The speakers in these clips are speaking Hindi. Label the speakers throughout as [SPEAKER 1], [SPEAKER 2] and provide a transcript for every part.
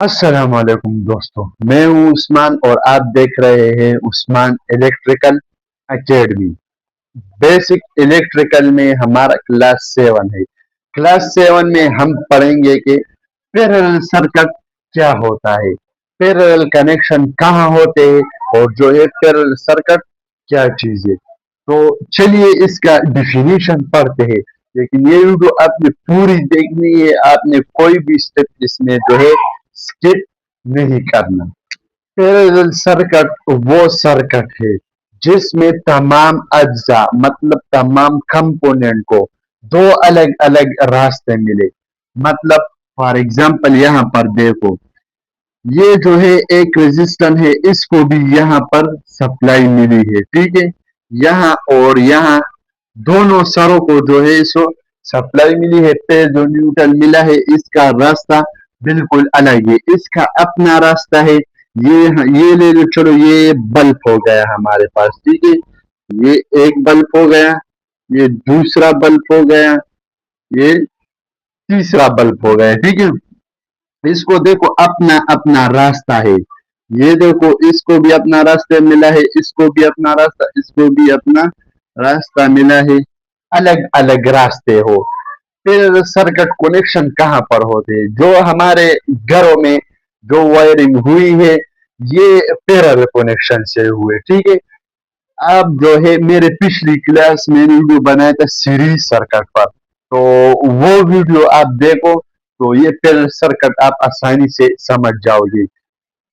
[SPEAKER 1] अस्सलाम वालेकुम दोस्तों, मैं हूं उस्मान और आप देख रहे हैं Usman electrical academy. Basic electrical में हमारा क्लास 7 है। क्लास 7 में हम पढ़ेंगे कि पैरेलल सर्किट क्या होता है, पैरेलल कनेक्शन कहाँ होते हैं और जो है पैरेलल सर्किट क्या चीज है। तो चलिए इसका डिफिनीशन पढ़ते हैं। लेकिन ये वीडियो आपने पूरी देखनी है, आपने कोई भी स्टेप इसमें जो है स्किप नहीं करना। पैरेलल सर्किट वो सर्किट है जिसमें तमाम अज्जा मतलब तमाम कंपोनेंट को दो अलग अलग रास्ते मिले। मतलब फॉर एग्जांपल यहाँ पर देखो, ये जो है एक रेजिस्टेंस है, इसको भी यहाँ पर सप्लाई मिली है, ठीक है। यहाँ और यहाँ दोनों सरों को जो है इसको सप्लाई मिली है, पे जो न्यूट्रल मिला है इसका रास्ता बिल्कुल अलग है, इसका अपना रास्ता है। ये ले लो, चलो ये बल्ब हो गया हमारे पास, ठीक है। ये एक बल्ब हो गया, ये दूसरा बल्ब हो गया, ये तीसरा बल्ब हो गया, ठीक है। इसको देखो अपना अपना रास्ता है। ये देखो इसको भी अपना रास्ता मिला है, इसको भी अपना रास्ता, इसको भी अपना रास्ता मिला है। अलग अलग रास्ते हो। फिर सर्किट कनेक्शन कहाँ पर होते हैं? जो हमारे घरों में जो वायरिंग हुई है ये पैरेलल कनेक्शन से हुए, ठीक है। अब जो है मेरे पिछली क्लास में वीडियो बनाया था सीरीज सर्किट पर, तो वो वीडियो आप देखो तो ये पैरेलल सर्किट आप आसानी से समझ जाओगे।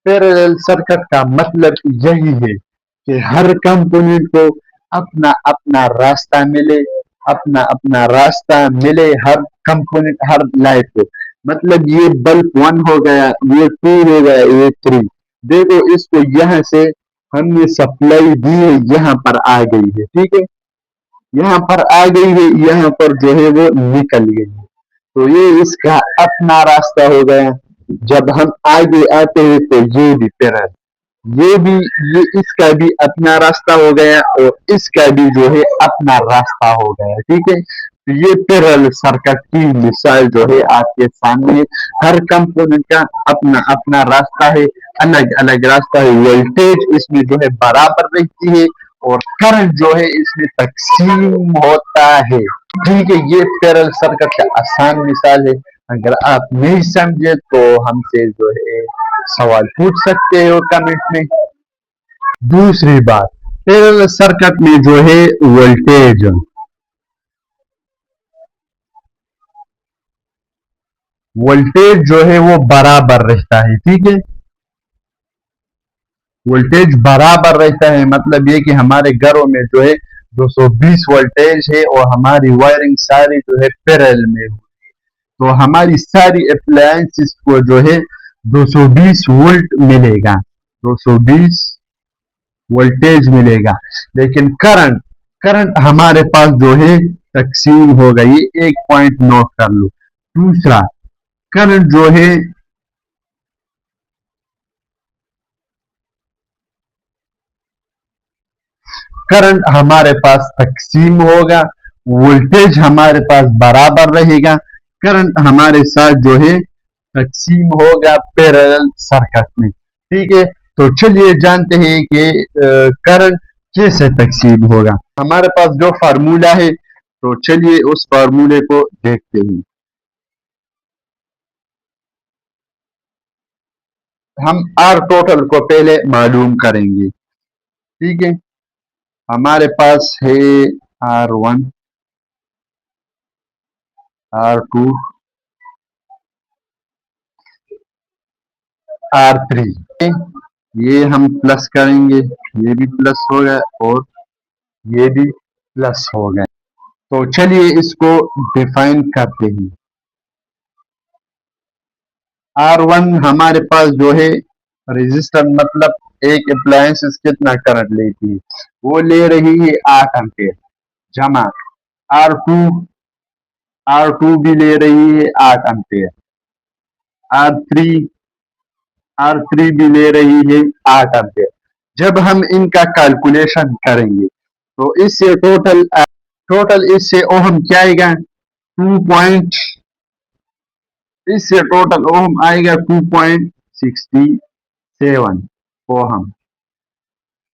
[SPEAKER 1] पैरेलल सर्किट का मतलब यही है कि हर कंपोनेंट को अपना अपना रास्ता मिले, अपना अपना रास्ता मिले हर कंपोनेंट, हर लाइट को। मतलब ये बल्ब 1 हो गया, ये 2 हो गया, ये 3। देखो इसको यहाँ से हमने सप्लाई दी है, यहाँ पर आ गई है, ठीक है। यहाँ पर आ गई है, यहाँ पर जो है वो निकल गई है। तो ये इसका अपना रास्ता हो गया। जब हम आगे आते हैं तो ये भी पैरेलल, ये भी, ये इसका भी अपना रास्ता हो गया और इसका भी जो है अपना रास्ता हो गया, ठीक है। तो ये पैरेलल सर्किट की मिसाल जो है आपके सामने। हर कंपोनेंट का अपना अपना रास्ता है, अलग अलग रास्ता है। वोल्टेज इसमें जो है बराबर रहती है और करंट जो है इसमें तकसीम होता है, ठीक है। ये पैरेलल सर्किट का आसान मिसाल है। अगर आप नहीं समझे तो हमसे जो है सवाल पूछ सकते हो कमेंट में। दूसरी बात, पैरेलल सर्किट में जो है वोल्टेज जो है वो बराबर रहता है, ठीक है। वोल्टेज बराबर रहता है मतलब ये कि हमारे घरों में जो है 220 वोल्टेज है और हमारी वायरिंग सारी जो है पैरेलल में हुई, तो हमारी सारी अप्लायंसेस को जो है 220 वोल्ट मिलेगा, 220 वोल्टेज मिलेगा। लेकिन करंट, करंट हमारे पास जो है तकसीम होगा। ये एक पॉइंट नोट कर लो। दूसरा, करंट जो है, करंट हमारे पास तकसीम होगा, वोल्टेज हमारे पास बराबर रहेगा। करंट हमारे साथ जो है तकसीम होगा पैरेलल सर्किट में, ठीक है। तो चलिए जानते हैं कि करंट कैसे तकसीम होगा। हमारे पास जो फार्मूला है, तो चलिए उस फार्मूले को देखते हैं। हम आर टोटल को पहले मालूम करेंगे, ठीक है। हमारे पास है R1, R2, R3। ये हम प्लस करेंगे, ये भी प्लस हो गया और ये भी प्लस हो गया। तो चलिए इसको डिफाइन करते हैं। R1 हमारे पास जो है रेजिस्टर, मतलब एक अप्लायंस कितना करंट लेती है, वो ले रही है 8 एम्पेयर जमा। R2, R2 भी ले रही है 8 एम्पेयर। R3, R3 भी ले रही है 8 एम्पेयर। जब हम इनका कैलकुलेशन करेंगे तो इससे टोटल इससे ओहम क्या आएगा, 2 पॉइंट, इससे टोटल ओहम आएगा 67 ओहम।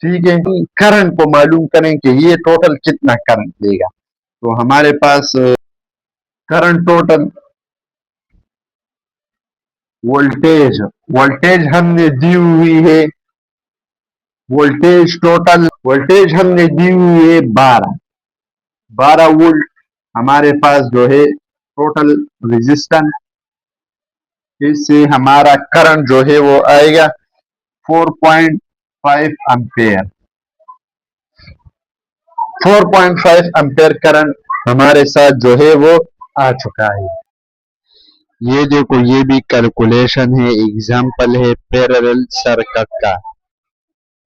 [SPEAKER 1] ठीक है, करंट को मालूम करें कि ये टोटल कितना करंट देगा। तो हमारे पास करंट टोटल, वोल्टेज वोल्टेज हमने दी हुई है, वोल्टेज हमने दी हुई है 12 वोल्ट। हमारे पास जो है टोटल रेजिस्टेंस, इससे हमारा करंट जो है वो आएगा 4.5 एम्पेयर। 4.5 एम्पेयर करंट हमारे साथ जो है वो आ चुका है। ये देखो, ये भी कैलकुलेशन है, एग्जाम्पल है पैरेलल सर्किट का।